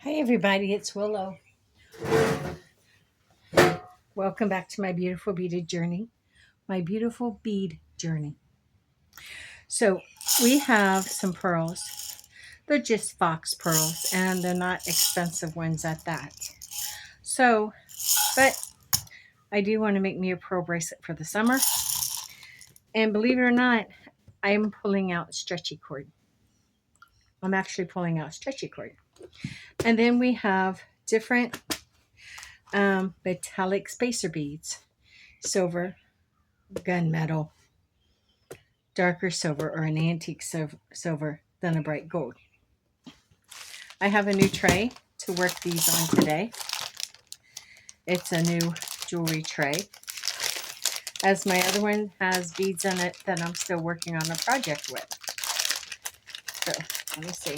Hi, everybody. It's Willow. Welcome back to my beautiful beaded journey. My beautiful bead journey. So, we have some pearls. They're just fox pearls, and they're not expensive ones at that. So, but I do want to make me a pearl bracelet for the summer. And believe it or not, I'm pulling out stretchy cord. I'm actually pulling out stretchy cord. And then we have different metallic spacer beads: silver, gunmetal, darker silver, or an antique silver than a bright gold. I have a new tray to work these on today. It's a new jewelry tray, as my other one has beads in it that I'm still working on a project with. So let me see.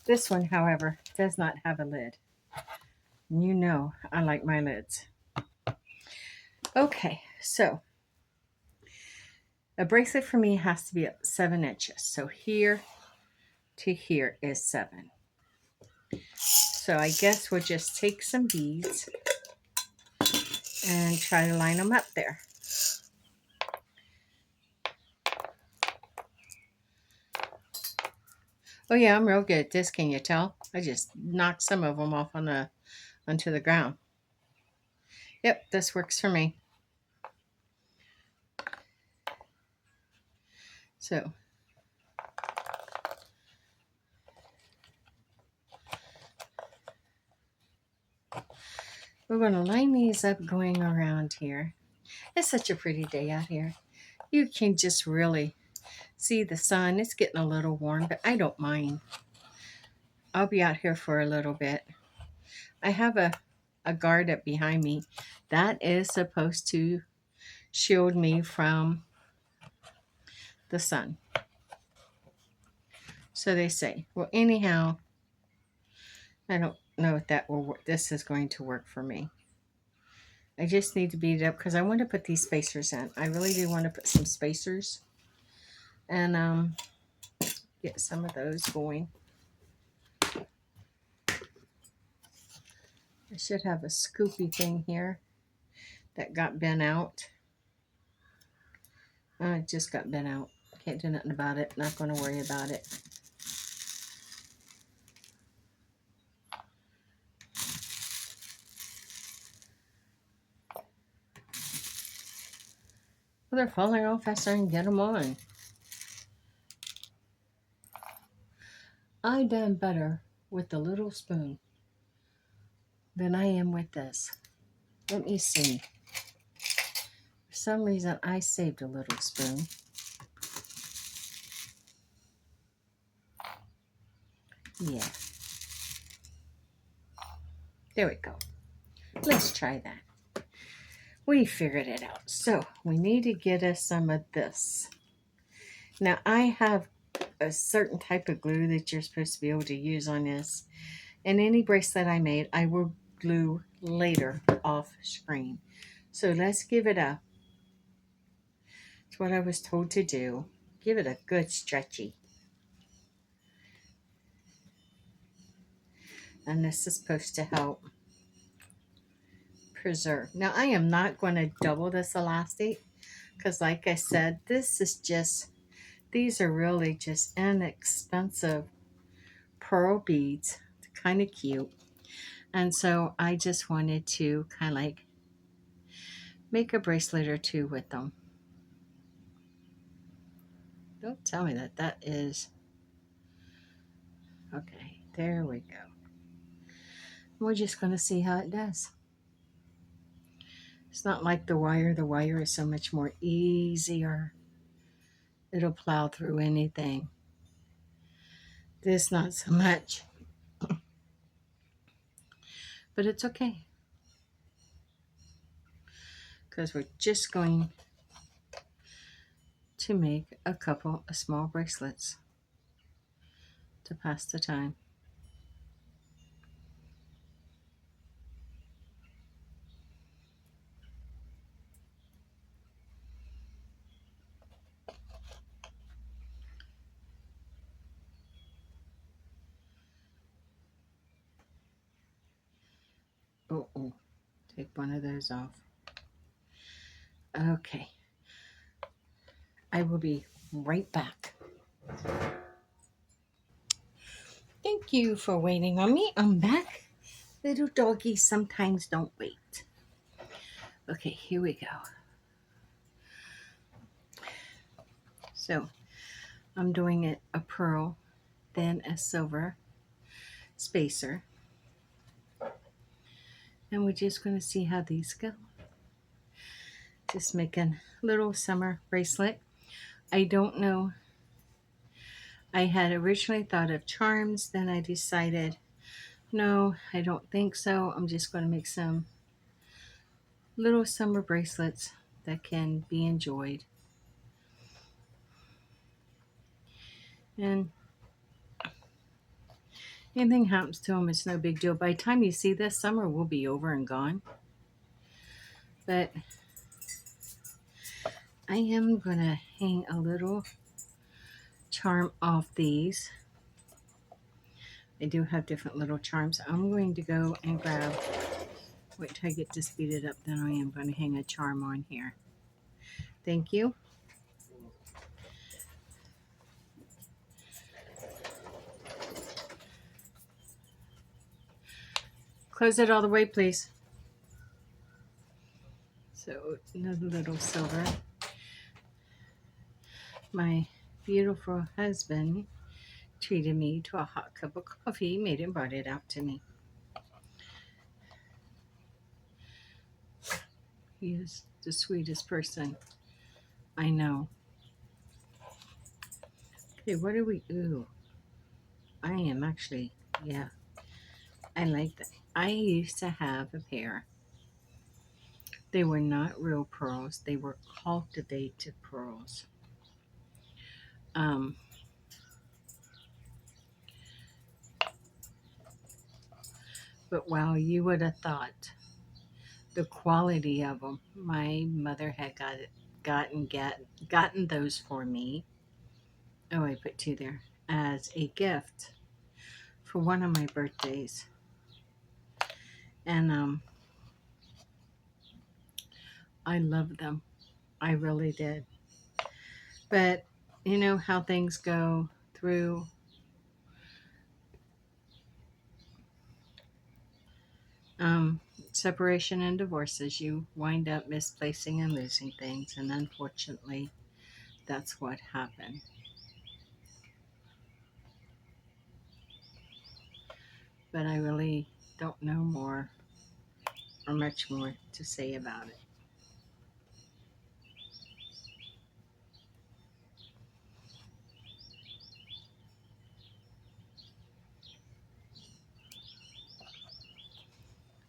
This one, however, does not have a lid. You know I like my lids. Okay, so a bracelet for me has to be 7 inches. So here to here is 7. So I guess we'll just take some beads and try to line them up there. Oh yeah, I'm real good at this. Can you tell? I just knocked some of them off onto the ground. Yep, this works for me. So we're going to line these up going around here. It's such a pretty day out here. You can just really see the sun. It's getting a little warm, but I don't mind. I'll be out here for a little bit. I have a guard up behind me that is supposed to shield me from the sun. So they say. Well, anyhow, I don't know if that will work. This is going to work for me. I just need to beat it up because I want to put these spacers in. I really do want to put some spacers and get some of those going. I should have a scoopy thing here that got bent out. It just got bent out. Can't do nothing about it. Not going to worry about it. Well, they're falling off as I can get them on. I done better with the little spoon than I am with this. Let me see. For some reason, I saved a little spoon. Yeah. There we go. Let's try that. We figured it out. So we need to get us some of this. Now I have a certain type of glue that you're supposed to be able to use on this. And any bracelet I made, I will glue later off screen. So let's give it a, it's what I was told to do. Give it a good stretchy. And this is supposed to help preserve. Now I am not going to double this elastic because like I said, this is just, these are really just inexpensive pearl beads. It's kind of cute. And so I just wanted to kind of like make a bracelet or two with them. Don't tell me that that is, okay, there we go. We're just going to see how it does. It's not like the wire. The wire is so much more easier. It'll plow through anything. This not so much. But it's okay. Because we're just going to make a couple of small bracelets to pass the time. Take one of those off. Okay. I will be right back. Thank you for waiting on me. I'm back. Little doggies sometimes don't wait. Okay, here we go. So I'm doing it a pearl, then a silver spacer. And we're just going to see how these go. Just making a little summer bracelet. I don't know. I had originally thought of charms, then I decided, no, I don't think so. I'm just going to make some little summer bracelets that can be enjoyed. And anything happens to them, it's no big deal. By the time you see this, summer will be over and gone. But I am going to hang a little charm off these. I do have different little charms. I'm going to go and grab, wait till I get this beaded up, then I am going to hang a charm on here. Thank you. Close it all the way, please. So another little silver. My beautiful husband treated me to a hot cup of coffee, made and brought it out to me. He is the sweetest person I know. Okay, what are we? Ooh, I am actually, yeah, I like that. I used to have a pair. They were not real pearls, they were cultivated pearls. Um, but wow, you would have thought the quality of them. My mother had gotten those for me. Oh, I put two there as a gift for one of my birthdays, and I loved them. I really did. But you know how things go through um, separation and divorces. You wind up misplacing and losing things, and unfortunately, that's what happened. But I really don't know more or much more to say about it.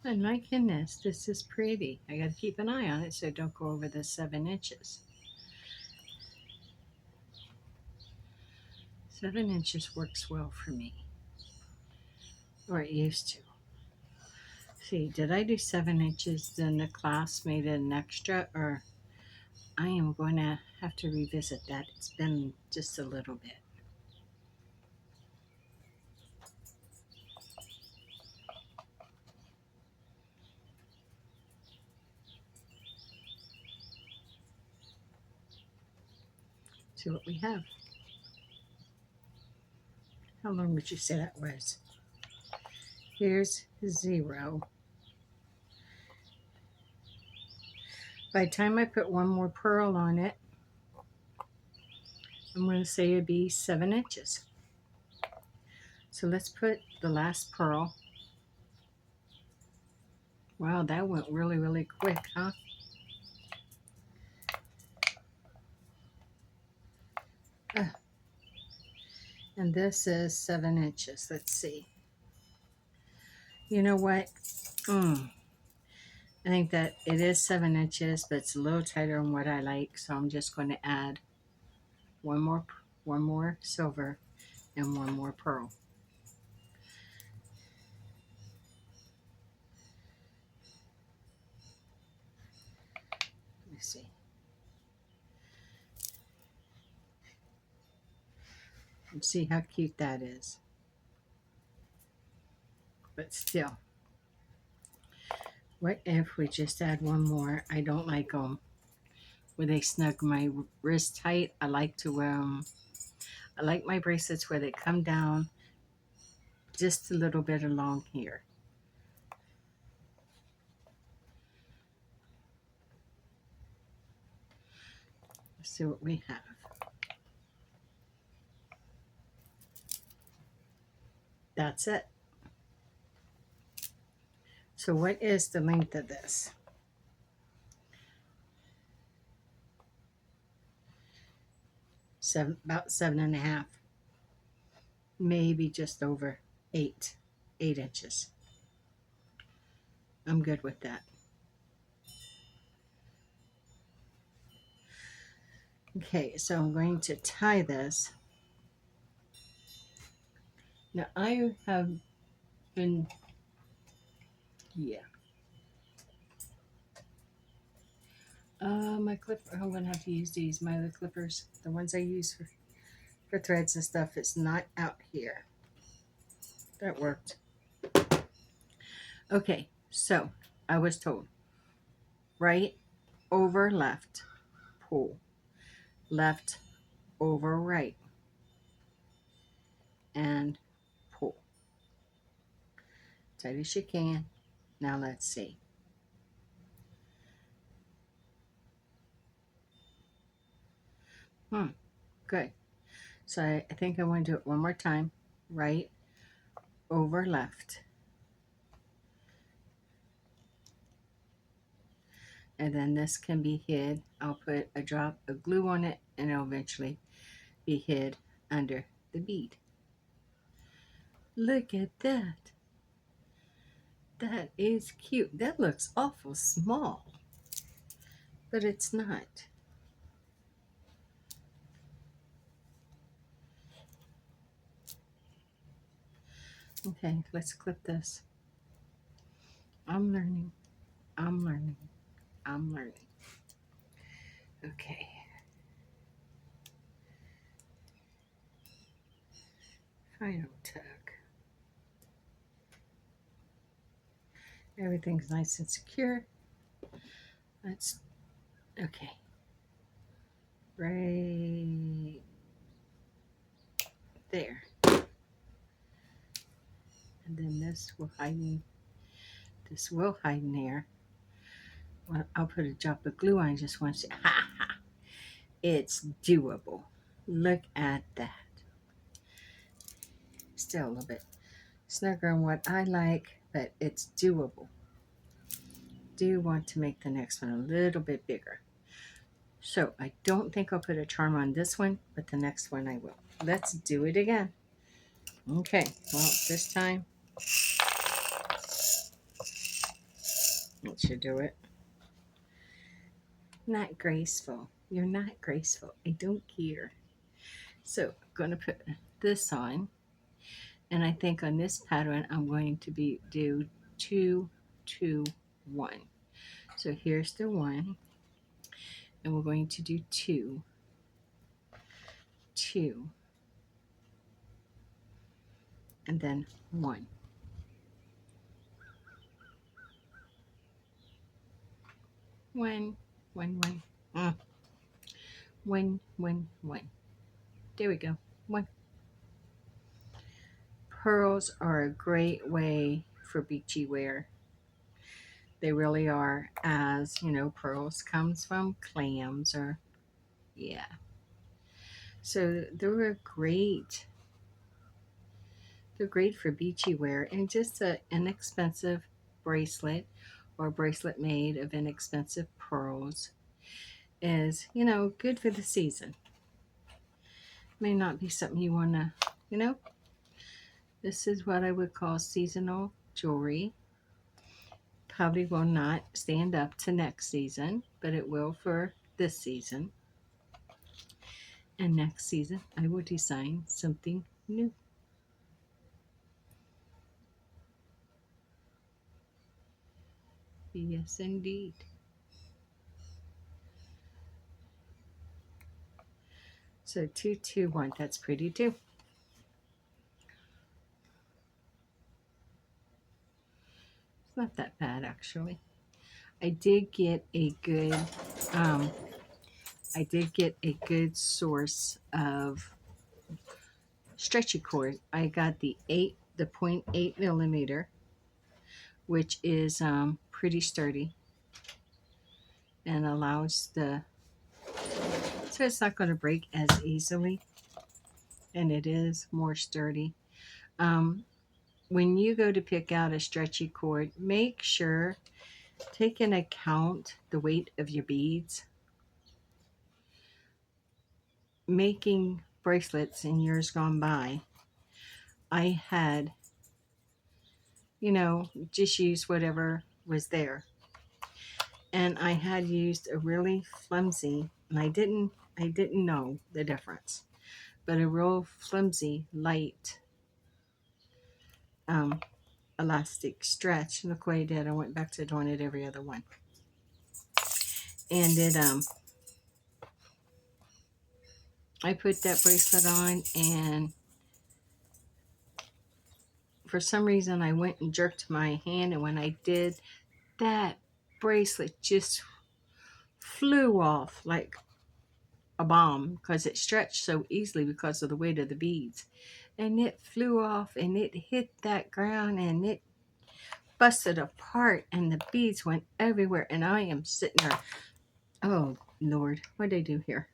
And my goodness, this is pretty. I got to keep an eye on it so don't go over the 7 inches. 7 inches works well for me, or it used to. See, did I do 7 inches? Then the class made it an extra, or I am going to have to revisit that. It's been just a little bit. See what we have. How long would you say that was? Here's 0. By the time I put one more pearl on it, I'm going to say it'd be 7 inches. So let's put the last pearl. Wow, that went really, really quick, huh? And this is 7 inches. Let's see. You know what? I think that it is 7 inches, but it's a little tighter than what I like. So I'm just going to add one more silver and one more pearl. Let me see. And see how cute that is. But still, What if we just add one more? I don't like them where they snug my wrist tight. I like to I like my bracelets where they come down just a little bit along here. Let's see what we have. That's it. So what is the length of this? About 7.5, maybe just over 8 inches. I'm good with that. Okay, so I'm going to tie this. Now I have been, yeah. My clipper, I'm gonna have to use these, my other clippers, the ones I use for threads and stuff. It's not out here. That worked. Okay, so I was told right over left, pull, left over right, and pull. Tight as you can. Now let's see. Good. So I think I want to do it one more time. Right over left. And then this can be hid. I'll put a drop of glue on it and it'll eventually be hid under the bead. Look at that. That is cute. That looks awful small, but it's not. Okay, let's clip this. I'm learning. I'm learning. I'm learning. Okay. Final tuck. Everything's nice and secure. Let's, okay. Right there. And then this will hide in there. Well, I'll put a drop of glue on just once. Ha ha! It's doable. Look at that. Still a little bit snugger than what I like, but it's doable. Do want to make the next one a little bit bigger. So I don't think I'll put a charm on this one, but the next one I will. Let's do it again. Okay, well, this time it should do it. Not graceful. You're not graceful. I don't care. So I'm going to put this on. And I think on this pattern, I'm going to do 2, 2, 1. So here's the 1. And we're going to do 2, 2. And then 1. 1, 1, 1. 1, 1, 1. There we go. 1. Pearls are a great way for beachy wear. They really are, as you know, pearls comes from clams or, yeah. So they're great for beachy wear, and just an inexpensive bracelet or bracelet made of inexpensive pearls is, good for the season. May not be something you want to, this is what I would call seasonal jewelry. Probably will not stand up to next season, but it will for this season. And next season, I will design something new. Yes, indeed. So 2, 2, 1. That's pretty too. It's not that bad, actually. I did get a good um, I did get a good source of stretchy cord. I got the 0.8 millimeter, which is pretty sturdy and allows so it's not going to break as easily, and it is more sturdy. Um, when you go to pick out a stretchy cord, make sure take in account the weight of your beads. Making bracelets in years gone by, I had, just used whatever was there. And I had used a really flimsy, and I didn't know the difference, but a real flimsy, light um, elastic stretch. Look what I did. I went back to doing it every other one. And I put that bracelet on, and for some reason I went and jerked my hand, and when I did, that bracelet just flew off like a bomb because it stretched so easily because of the weight of the beads. And it flew off and it hit that ground and it busted apart and the beads went everywhere. And I am sitting there, oh Lord, what did I do here?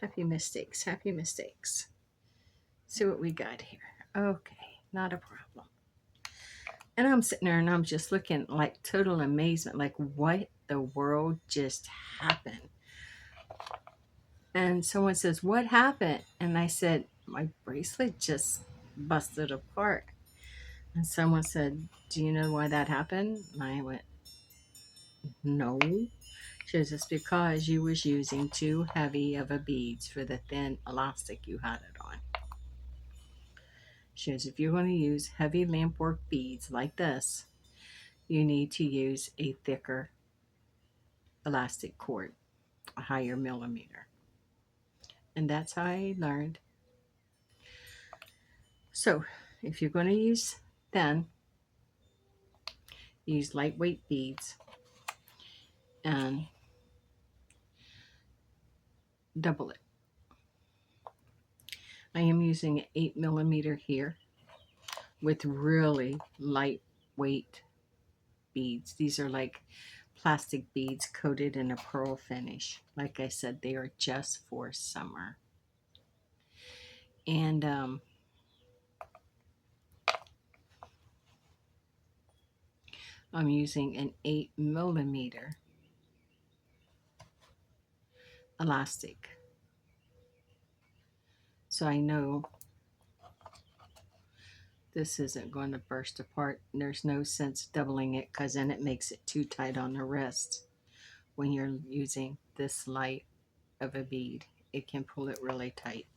Happy mistakes, happy mistakes. See what we got here. Okay, not a problem. And I'm sitting there and I'm just looking like total amazement, like what the world just happened. And someone says, "What happened?" And I said, "My bracelet just busted apart." And someone said, "Do you know why that happened?" And I went, "No." She says, "It's because you was using too heavy of a beads for the thin elastic you had it on." She says, "If you're going to use heavy lampwork beads like this, you need to use a thicker elastic cord, a higher millimeter." And that's how I learned. So if you're going to use thin, use lightweight beads and double it. I am using an 8 millimeter here with really lightweight beads. These are like plastic beads coated in a pearl finish. Like I said, they are just for summer. And I'm using an 8 millimeter elastic. So I know this isn't going to burst apart. There's no sense doubling it because then it makes it too tight on the wrist. When you're using this light of a bead, it can pull it really tight.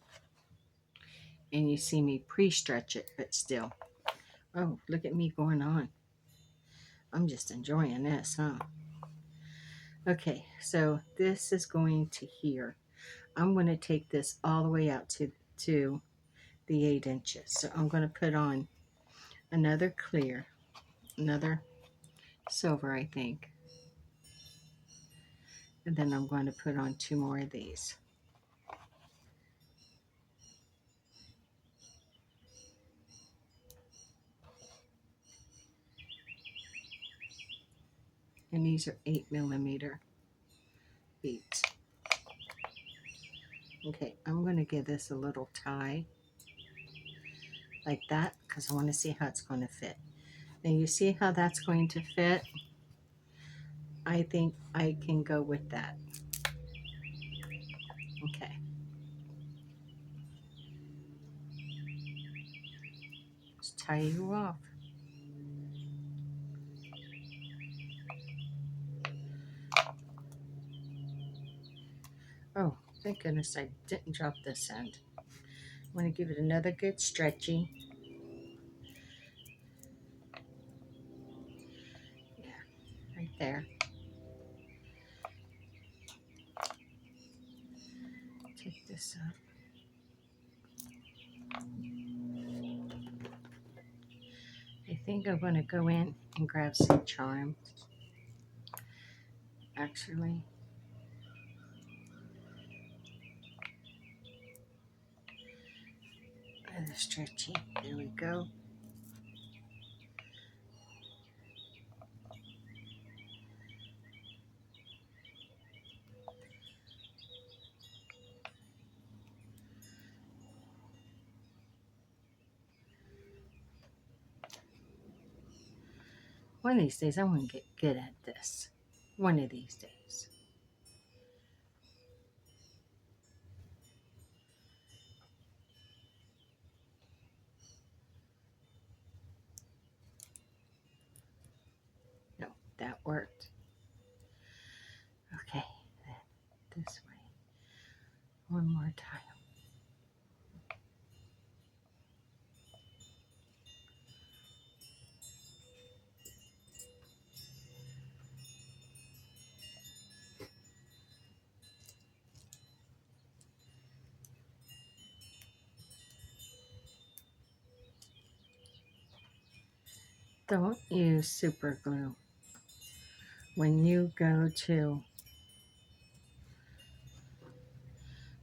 And you see me pre-stretch it, but still. Oh, look at me going on. I'm just enjoying this, huh? Okay, so this is going to here. I'm going to take this all the way out to the 8 inches. So I'm going to put on another clear, another silver, I think. And then I'm going to put on 2 more of these. And these are 8 millimeter beads. Okay, I'm going to give this a little tie like that because I want to see how it's going to fit. Now you see how that's going to fit? I think I can go with that. Okay. Let's tie you off. Oh, thank goodness I didn't drop this end. I'm going to give it another good stretchy. Yeah, right there. Take this up. I think I'm going to go in and grab some charms. actually. And the stretchy. There we go. One of these days, I want to get good at this. One of these days. No, that worked. Okay, then this way. One more time. Don't use super glue when you go to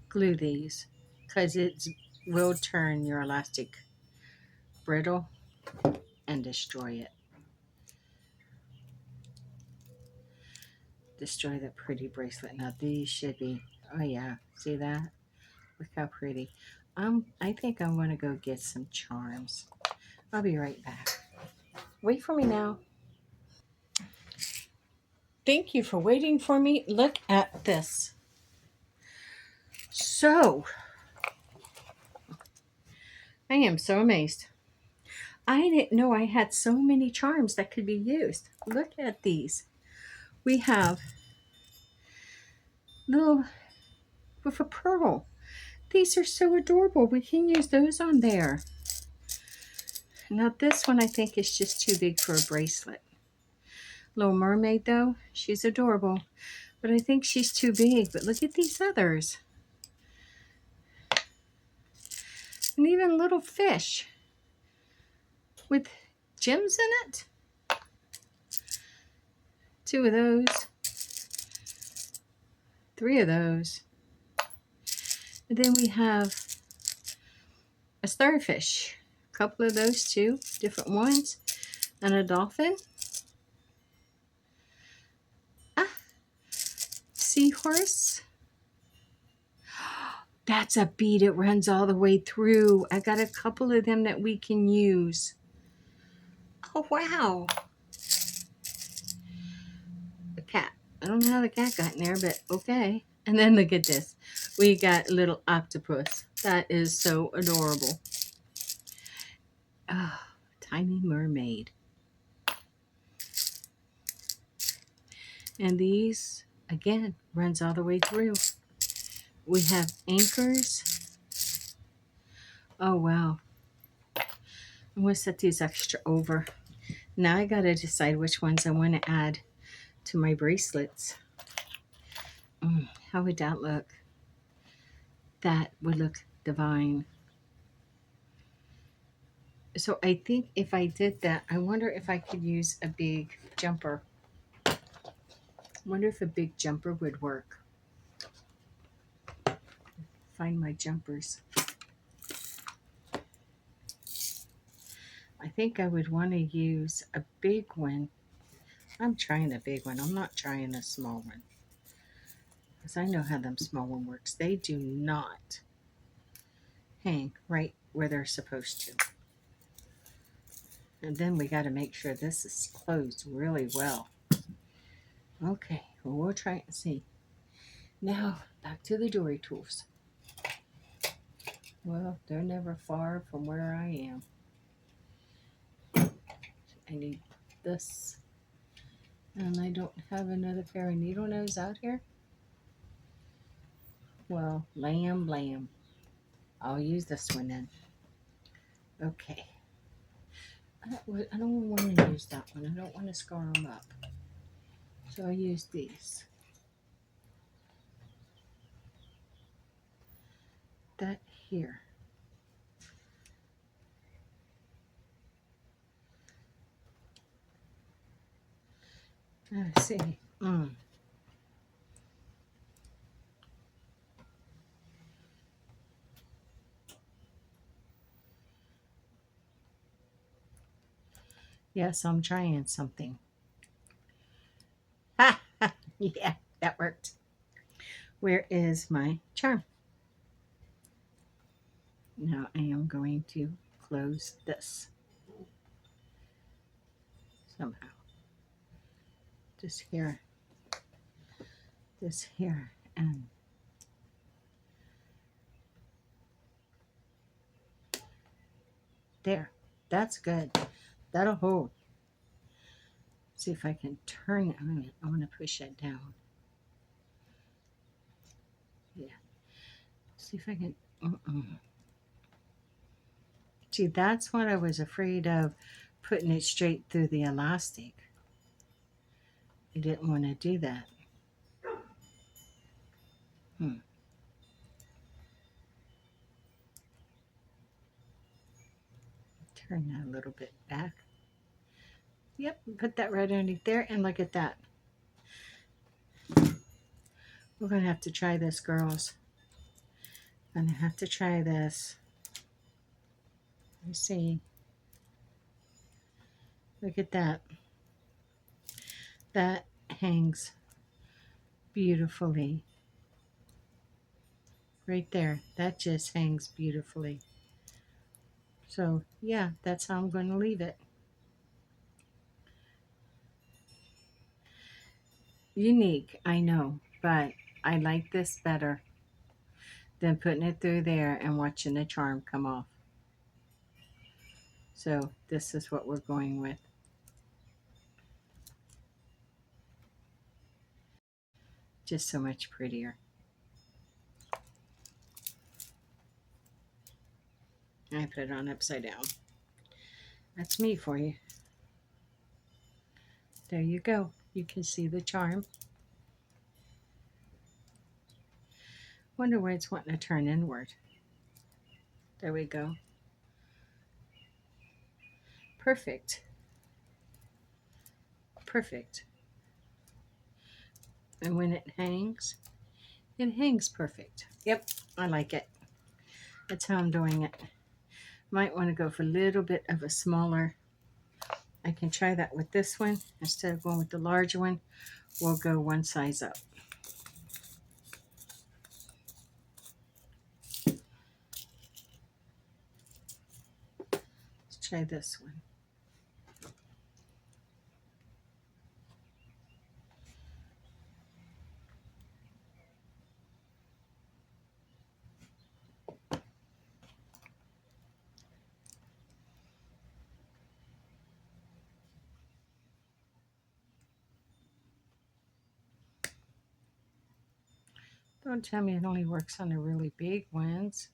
glue these, because it will turn your elastic brittle and destroy it. Destroy that pretty bracelet. Now these should be, oh yeah, see that? Look how pretty. I think I want to go get some charms. I'll be right back. Wait for me now. Thank you for waiting for me. Look at this. So, I am so amazed. I didn't know I had so many charms that could be used. Look at these. We have little with a pearl. These are so adorable. We can use those on there. Now this one I think is just too big for a bracelet. Little mermaid though, she's adorable. But I think she's too big. But look at these others. And even little fish with gems in it. Two of those. Three of those. And then we have a starfish. A couple of those too. Different ones. And a dolphin. Ah, seahorse. That's a bead. It runs all the way through. I got a couple of them that we can use. Oh, wow. The cat. I don't know how the cat got in there, but okay. And then look at this. We got little octopus. That is so adorable. Oh, tiny mermaid. And these, again, runs all the way through. We have anchors. Oh, wow. I'm going to set these extra over. Now I got to decide which ones I want to add to my bracelets. How would that look? That would look divine. So I think if I did that, I wonder if I could use a big jumper. I wonder if a big jumper would work. Find my jumpers. I think I would want to use a big one. I'm trying a big one. I'm not trying a small one. Because I know how them small one works. They do not hang right where they're supposed to. And then we got to make sure this is closed really well. Okay, well, we'll try and see. Now, back to the jewelry tools. Well, they're never far from where I am. I need this. And I don't have another pair of needle nose out here. Well, blam. I'll use this one then. Okay. I don't want to use that one. I don't want to scar them up. So I use these. That here. Let's see. Yes, I'm trying something. Ha! Yeah, that worked. Where is my charm? Now I am going to close this somehow. This here, and there. That's good. That'll hold. See if I can turn it. I want to push it down. Yeah. See if I can. See, that's what I was afraid of, putting it straight through the elastic. I didn't want to do that. Hmm. Turn that a little bit back. Yep, put that right underneath there, and look at that. We're going to have to try this, girls. I'm going to have to try this. Let's see. Look at that. That hangs beautifully. Right there. That just hangs beautifully. So, yeah, that's how I'm going to leave it. Unique, I know, but I like this better than putting it through there and watching the charm come off. So, this is what we're going with. Just so much prettier. I put it on upside down. That's me for you. There you go. You can see the charm. Wonder where it's wanting to turn inward. There we go. Perfect. Perfect. And when it hangs perfect. Yep, I like it. That's how I'm doing it. Might want to go for a little bit of a smaller. I can try that with this one. Instead of going with the larger one, we'll go one size up. Let's try this one. Don't tell me it only works on the really big ones.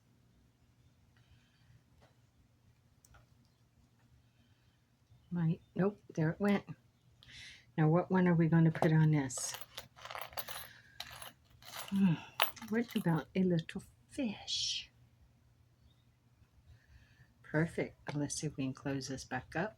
Nope, there it went. Now what one are we going to put on this? What about a little fish? Perfect. Let's see if we can close this back up.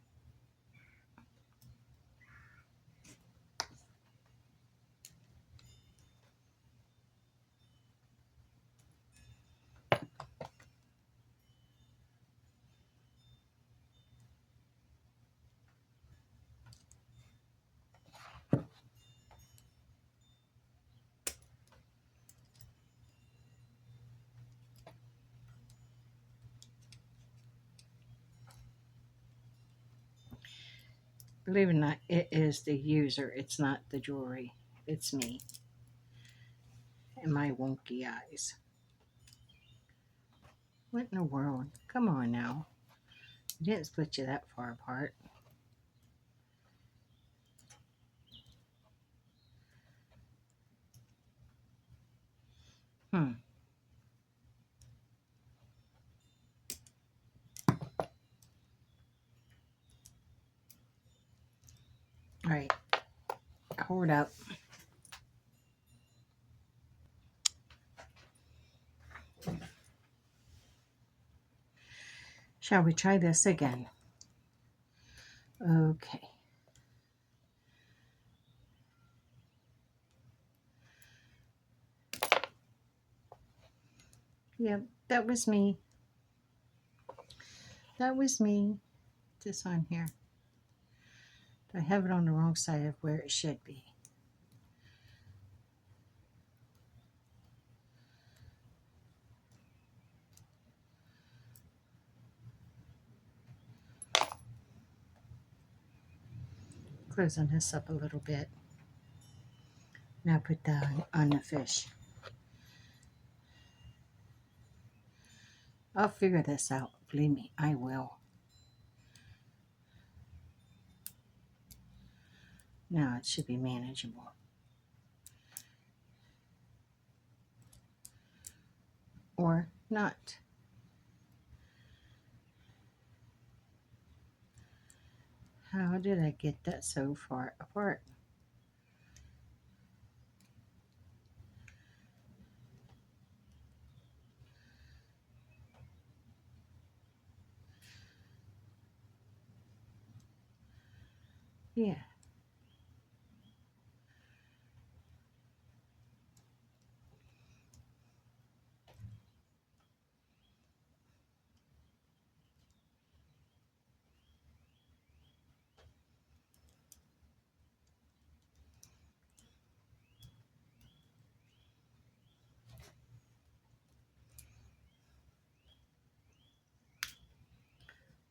Believe it or not, it is the user. It's not the jewelry. It's me and my wonky eyes. What in the world? Come on now. I didn't split you that far apart. Hmm. All right. Hold up. Shall we try this again? Okay. Yep, that was me. That was me. This on here. I have it on the wrong side of where it should be. Closing this up a little bit. Now put that on the fish. I'll figure this out. Believe me, I will. Now it should be manageable. Or not. How did I get that so far apart? Yeah.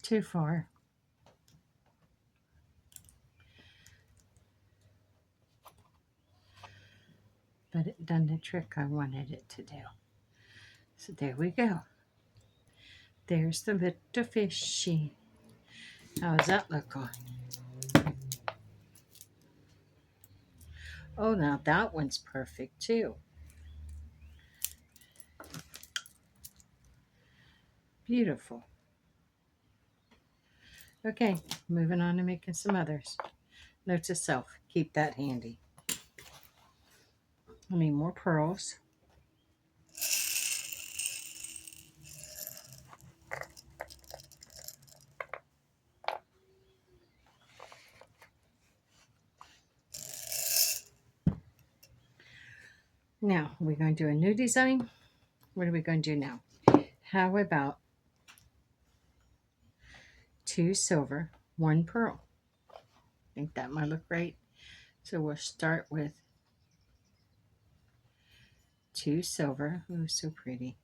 Too far. But it done the trick I wanted it to do. So there we go. There's the little fishy. How does that look on? Oh, now that one's perfect too. Beautiful. Okay, moving on to making some others. Note to self, keep that handy. I need more pearls. Now, we're going to do a new design. What are we going to do now? How about 2 silver, 1 pearl? I think that might look right. So we'll start with 2 silver. Oh, so pretty.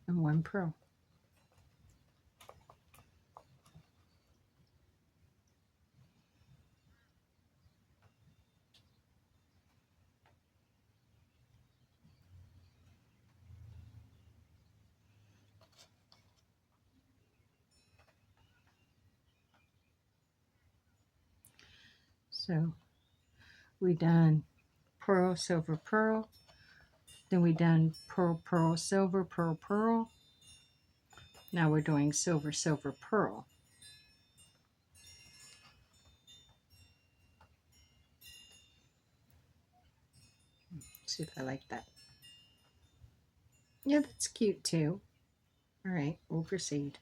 And 1 pearl. So we done pearl, silver, pearl. Then we done pearl, pearl, silver, pearl, pearl. Now we're doing silver, silver, pearl. See if I like that. Yeah, that's cute too. All right, we'll proceed.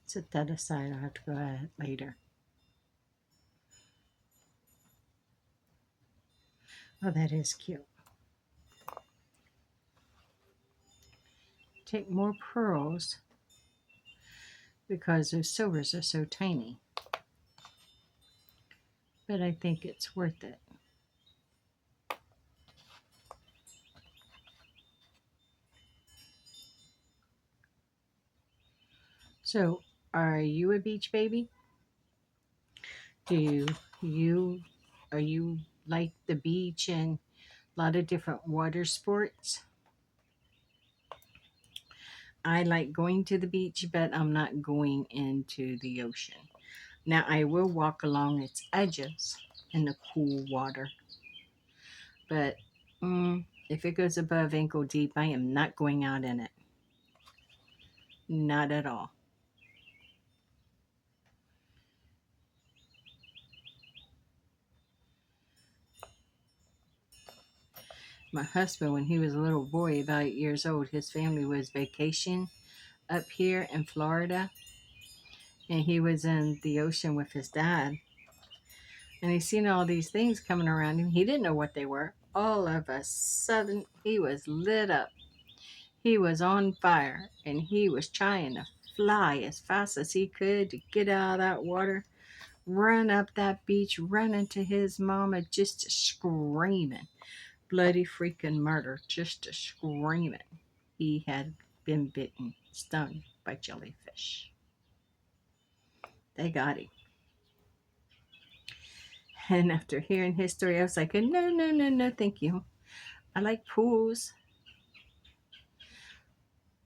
Set that aside. I'll have to go at it later. Oh, that is cute. Take more pearls because those silvers are so tiny. But I think it's worth it. So, are you a beach baby? Do you are you like the beach and a lot of different water sports? I like going to the beach, but I'm not going into the ocean. Now, I will walk along its edges in the cool water, but if it goes above ankle deep, I am not going out in it. Not at all. My husband, when he was a little boy, about 8 years old, his family was vacation up here in Florida, and he was in the ocean with his dad, and he seen all these things coming around him. He didn't know what they were. All of a sudden, he was lit up. He was on fire, and he was trying to fly as fast as he could to get out of that water, run up that beach, run into his mama, just screaming. Bloody freaking murder, just screaming. He had been bitten, stung by jellyfish. They got him. And after hearing his story, I was like, no, no, no, no, thank you. I like pools.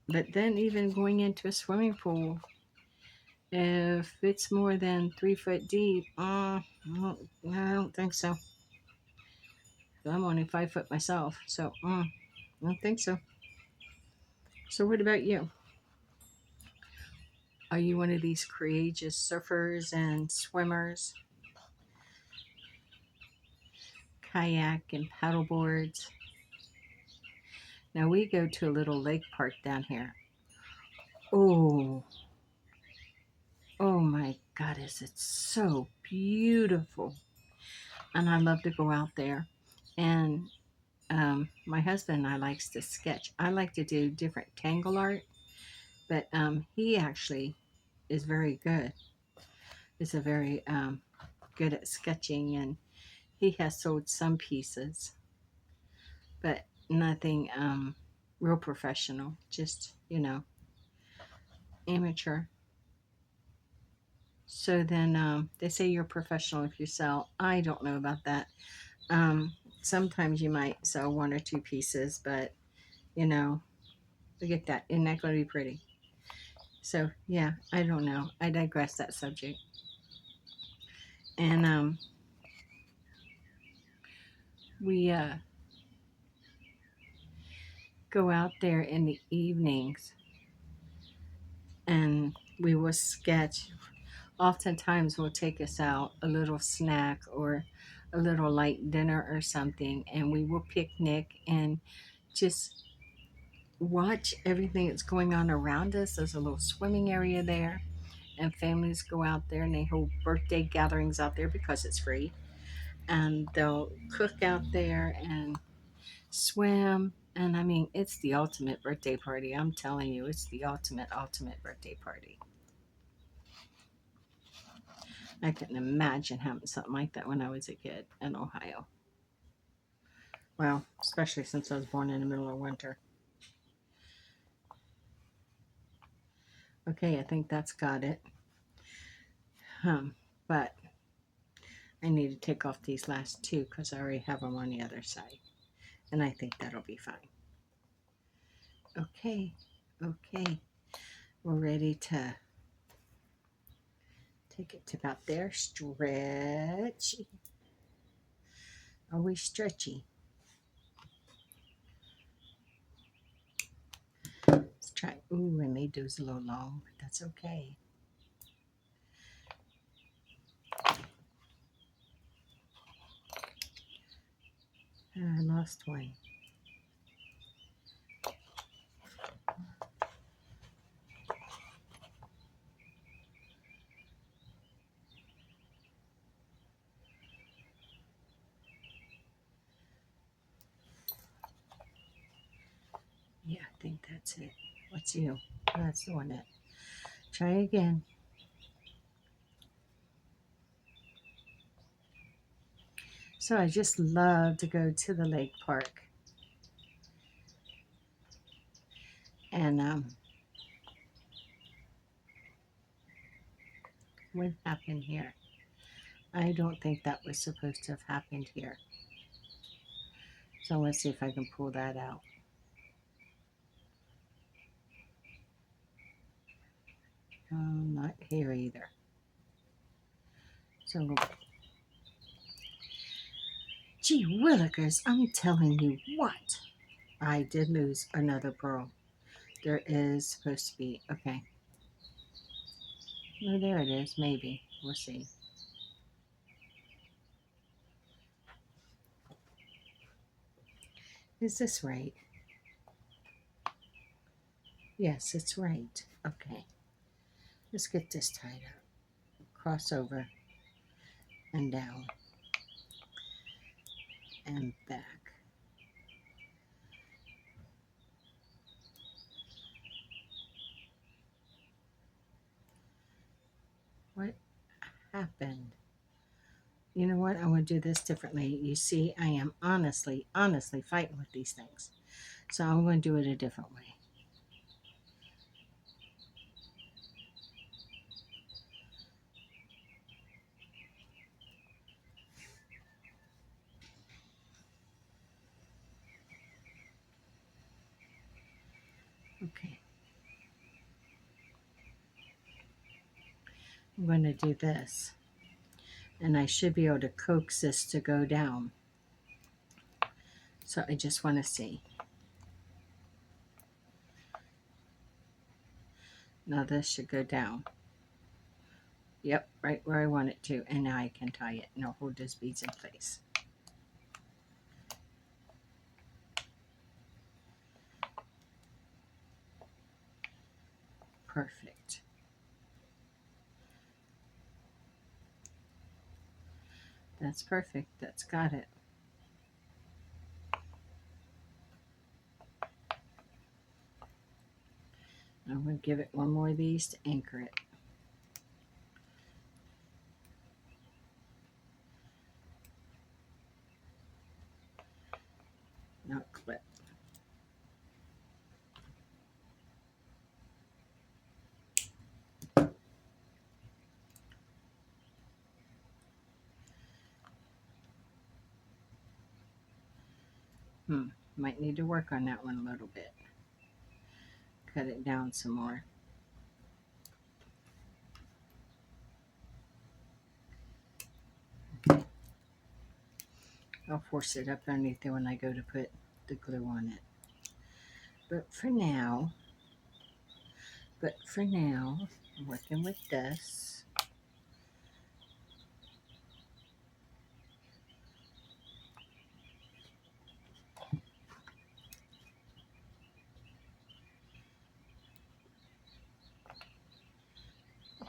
But then, even going into a swimming pool, if it's more than 3 foot deep, I don't think so. I'm only 5 foot myself, so I don't think so. So, what about you? Are you one of these courageous surfers and swimmers, kayak and paddle boards? Now, we go to a little lake park down here. Oh, oh my goddess, it's so beautiful. And I love to go out there. And my husband and I likes to sketch. I like to do different tangle art, but he actually is very good. Is a very good at sketching, and he has sold some pieces, but nothing real professional. Just amateur. So then they say you're professional if you sell. I don't know about that. Sometimes you might sell one or two pieces, but you know, look at that. Isn't that going to be pretty? So yeah, I don't know. I digress that subject. And we go out there in the evenings and we will sketch. Oftentimes, we'll take us out a little snack or a little light dinner or something, and we will picnic and just watch everything that's going on around us. There's a little swimming area there, and families go out there and they hold birthday gatherings out there because it's free. And they'll cook out there and swim. And I mean, it's the ultimate birthday party. I'm telling you, it's the ultimate birthday party. I couldn't imagine having something like that when I was a kid in Ohio. Well, especially since I was born in the middle of winter. Okay, I think that's got it. But I need to take off these last two because I already have them on the other side. And I think that'll be fine. Okay, okay. We're ready to take it to about there. Stretchy. Always stretchy. Let's try. Ooh, I made those a little long, but that's okay. I lost one. Yeah, I think that's it. What's you? That's the one that. Try again. So I just love to go to the lake park. And what happened here? I don't think that was supposed to have happened here. So let's see if I can pull that out. Not here either. So, gee willikers, I'm telling you what. I did lose another pearl. There is supposed to be, okay. No, there it is, maybe. We'll see. Is this right? Yes, it's right. Okay. Let's get this tied up. Cross over and down and back. What happened? You know what? I want to do this differently. You see, I am honestly fighting with these things. So I'm going to do it a different way. Okay. I'm going to do this. And I should be able to coax this to go down. So I just want to see. Now this should go down. Yep, right where I want it to. And now I can tie it. And I'll hold those beads in place. Perfect. That's perfect. That's got it. I'm going to give it one more of these to anchor it. Not clip. Might need to work on that one a little bit. Cut it down some more. Okay. I'll force it up underneath there when I go to put the glue on it. But for now, I'm working with this.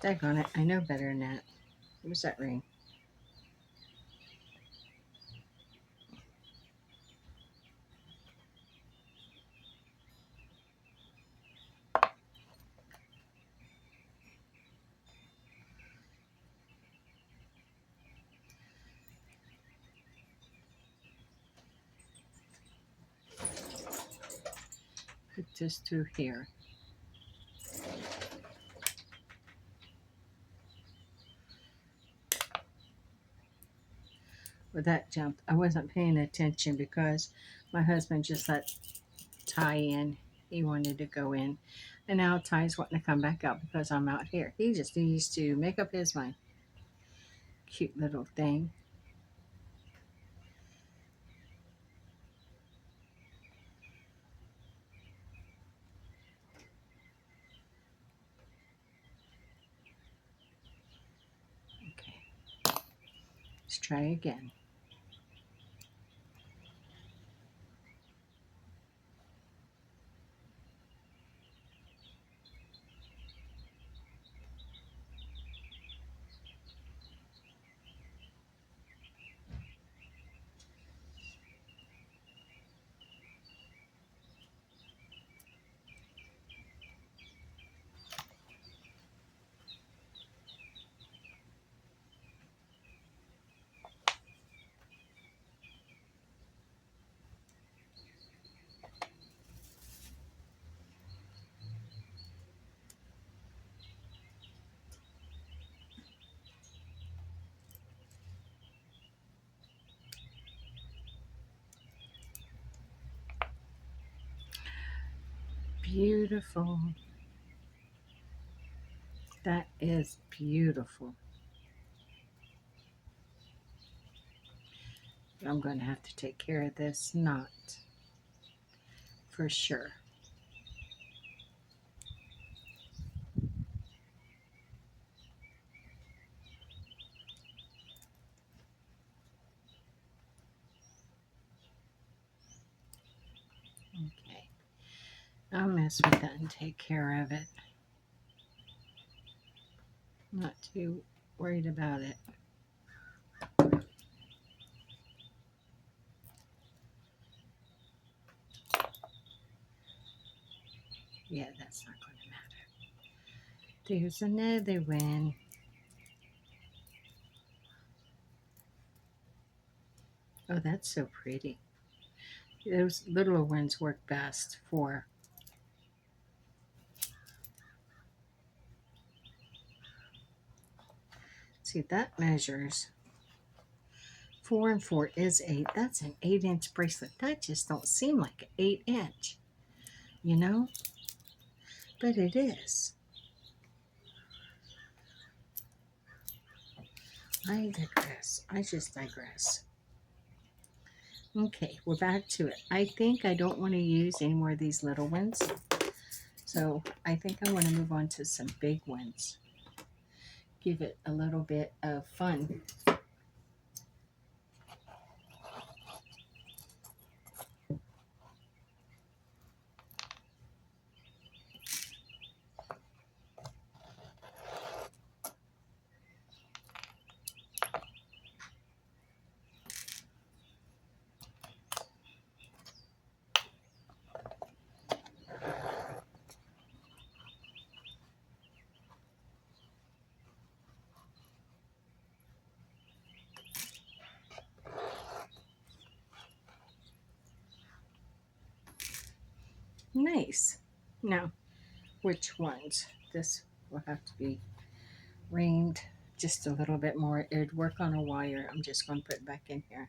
Daggone it, I know better than that. What was that ring? Put this through here. Well, that jumped. I wasn't paying attention because my husband just let tie in. He wanted to go in. And now Ty's wanting to come back out because I'm out here. He just needs to make up his mind. Cute little thing. Okay. Let's try again. Beautiful. That is beautiful. I'm going to have to take care of this knot for sure. Okay. I'll mess with that and take care of it. I'm not too worried about it. Yeah, that's not going to matter. There's another one. Oh, that's so pretty. Those little ones work best for. See, that measures 4 and 4 is 8. That's an 8-inch bracelet. That just don't seem like an 8-inch, you know? But it is. I digress. I just digress. Okay, we're back to it. I think I don't want to use any more of these little ones. So I think I want to move on to some big ones. Give it a little bit of fun. Nice. Now, which ones? This will have to be ringed just a little bit more. It'd work on a wire. I'm just going to put it back in here.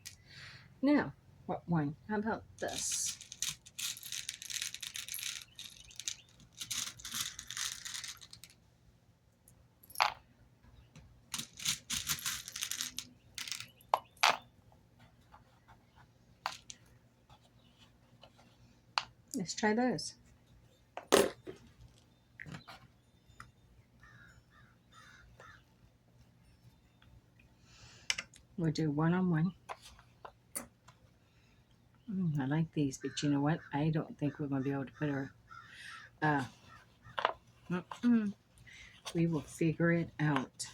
Now, what one? How about this? Let's try those. We'll do one on one. I like these, but you know what? I don't think we're going to be able to put our. We will figure it out.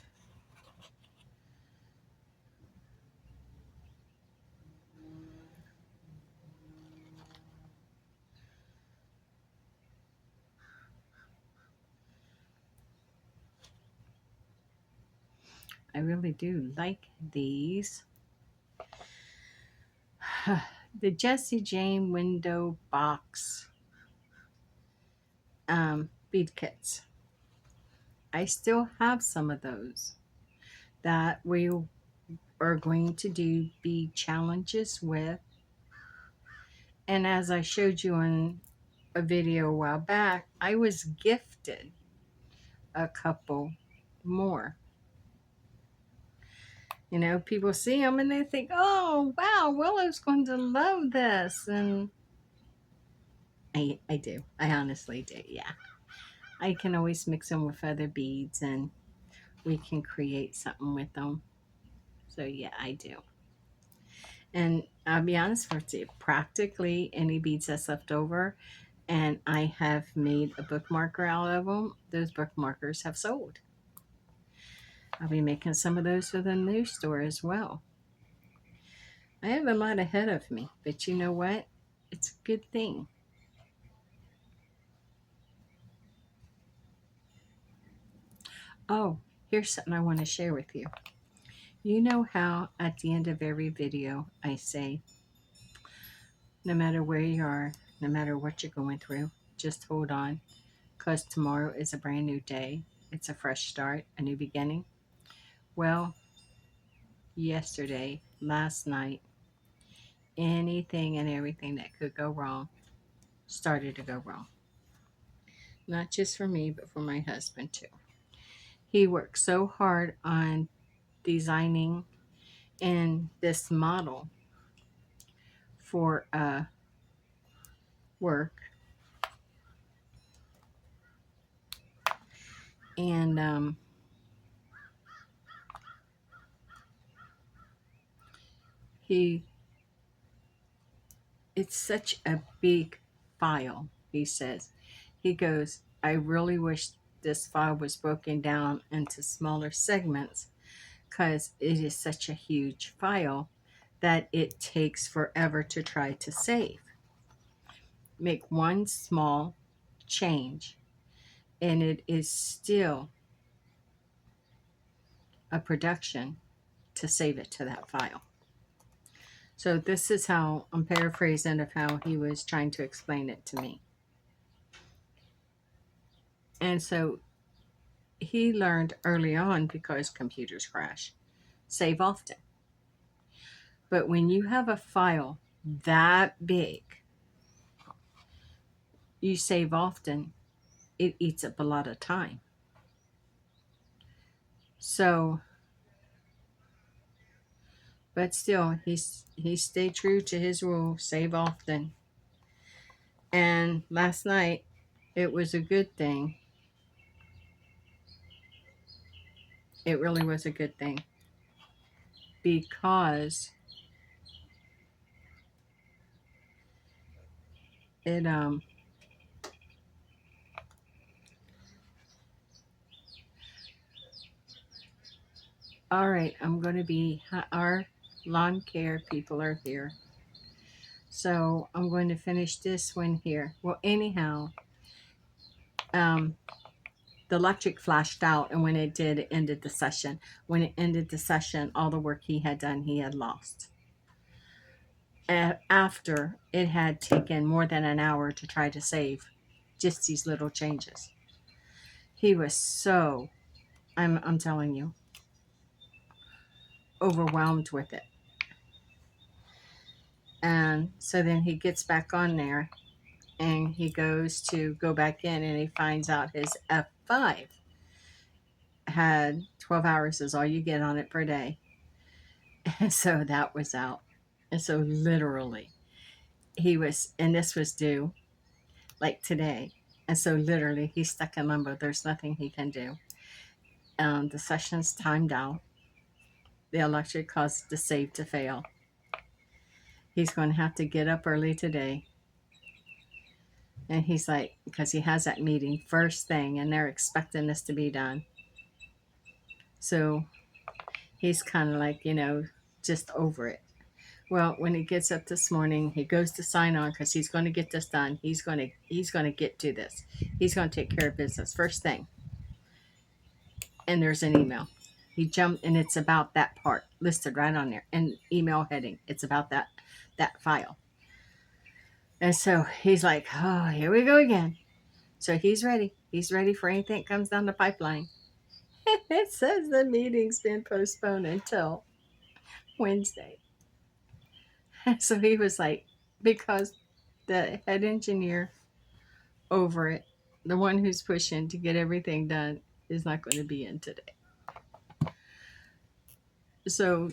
I really do like these. The Jessie Jane window box bead kits. I still have some of those that we are going to do bead challenges with. And as I showed you in a video a while back, I was gifted a couple more. You know, people see them and they think, oh, wow, Willow's going to love this. And I do. I honestly do, yeah. I can always mix them with other beads and we can create something with them. So, yeah, I do. And I'll be honest with you, practically any beads that's left over, and I have made a bookmarker out of them, those bookmarkers have sold. I'll be making some of those for the new store as well. I have a lot ahead of me, but you know what? It's a good thing. Oh, here's something I want to share with you. You know how at the end of every video I say, no matter where you are, no matter what you're going through, just hold on, because tomorrow is a brand new day. It's a fresh start, a new beginning. Well, yesterday, last night, anything and everything that could go wrong started to go wrong. Not just for me, but for my husband too. He worked so hard on designing in this model for work, and he it's such a big file. He says, he goes, I really wish this file was broken down into smaller segments because it is such a huge file that it takes forever to try to save. Make one small change and it is still a production to save it to that file. So this is how I'm paraphrasing of how he was trying to explain it to me. And so he learned early on, because computers crash, save often. But when you have a file that big, you save often, it eats up a lot of time. So, but still, he stayed true to his rule, save often. And last night, it was a good thing. It really was a good thing, because it all right, I'm going to be, our lawn care people are here. So I'm going to finish this one here. Well, anyhow, um, the electric flashed out, and when it did, it ended the session. When it ended the session, all the work he had done, he had lost. After it had taken more than an hour to try to save just these little changes. He was so, I'm telling you, overwhelmed with it. And so then he gets back on there and he goes to go back in and he finds out his F5 had 12 hours is all you get on it per day. And so that was out. And so literally he was, and this was due like today. And so literally he's stuck in limbo. There's nothing he can do. The session's timed out. The electric caused the save to fail. He's going to have to get up early today. And he's like, because he has that meeting first thing and they're expecting this to be done. So he's kind of like, just over it. Well, when he gets up this morning, he goes to sign on because he's going to get this done. He's going to get to this. He's going to take care of business first thing. And there's an email. He jumped, and it's about that part listed right on there, and email heading. It's about that file. And so he's like, oh, here we go again. So he's ready. He's ready for anything that comes down the pipeline. It says the meeting's been postponed until Wednesday. So he was like, because the head engineer over it, the one who's pushing to get everything done, is not going to be in today. So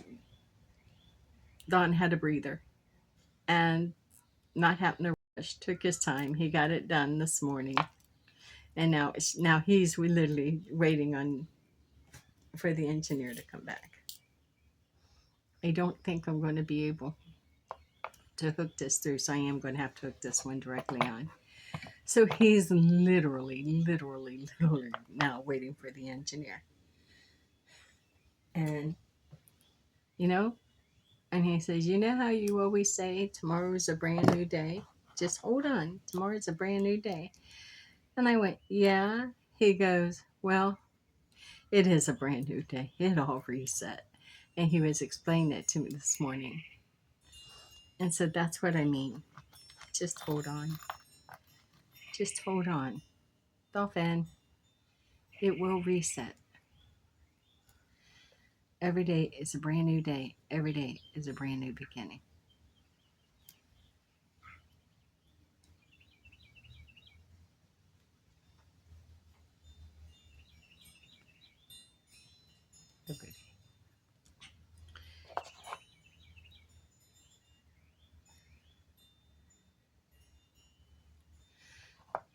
Don had a breather and not having to rush, took his time. He got it done this morning. And now he's literally waiting for the engineer to come back. I don't think I'm going to be able to hook this through, so I am going to have to hook this one directly on. So he's literally now waiting for the engineer. And, and he says, how you always say tomorrow's a brand new day? Just hold on. Tomorrow's a brand new day. And I went, yeah. He goes, well, it is a brand new day. It all reset. And he was explaining it to me this morning. And so that's what I mean. Just hold on. Just hold on. Dolphin, it will reset. Every day is a brand new day. Every day is a brand new beginning.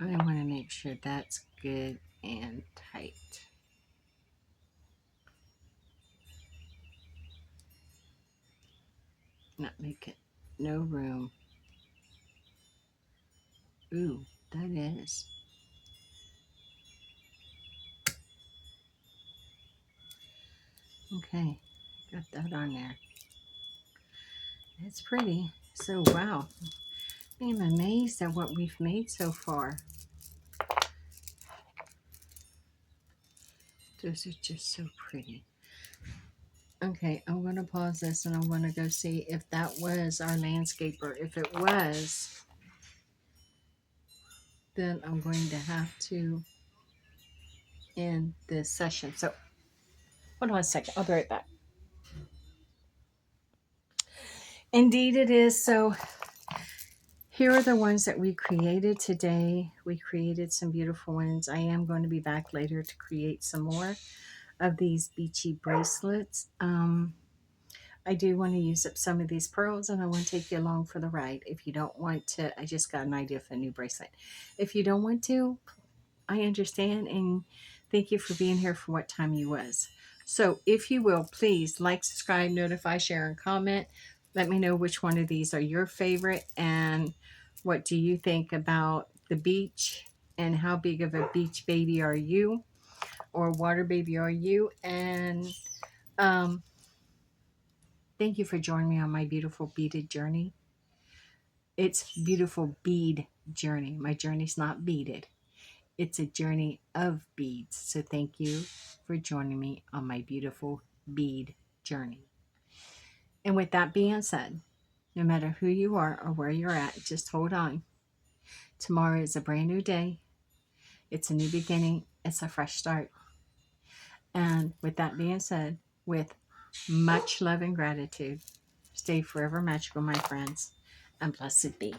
I want to make sure that's good and tight. Not make it no room. Ooh, that is. Okay, got that on there. It's pretty. So, wow. I'm amazed at what we've made so far. Those are just so pretty. Okay, I'm going to pause this and I'm going to go see if that was our landscaper. If it was, then I'm going to have to end this session. So, hold on a second. I'll be right back. Indeed, it is. So, here are the ones that we created today. We created some beautiful ones. I am going to be back later to create some more of these beachy bracelets. I do want to use up some of these pearls and I want to take you along for the ride. If you don't want to, I just got an idea for a new bracelet. If you don't want to, I understand, and thank you for being here for what time you was. So if you will, please like, subscribe, notify, share, and comment. Let me know which one of these are your favorite and what do you think about the beach and how big of a beach baby are you or water baby are you. And thank you for joining me on my beautiful beaded journey. It's beautiful bead journey. My journey's not beaded. It's a journey of beads. So thank you for joining me on my beautiful bead journey. And with that being said, no matter who you are or where you're at, just hold on. Tomorrow is a brand new day. It's a new beginning. It's a fresh start. And with that being said, with much love and gratitude, stay forever magical, my friends, and blessed be.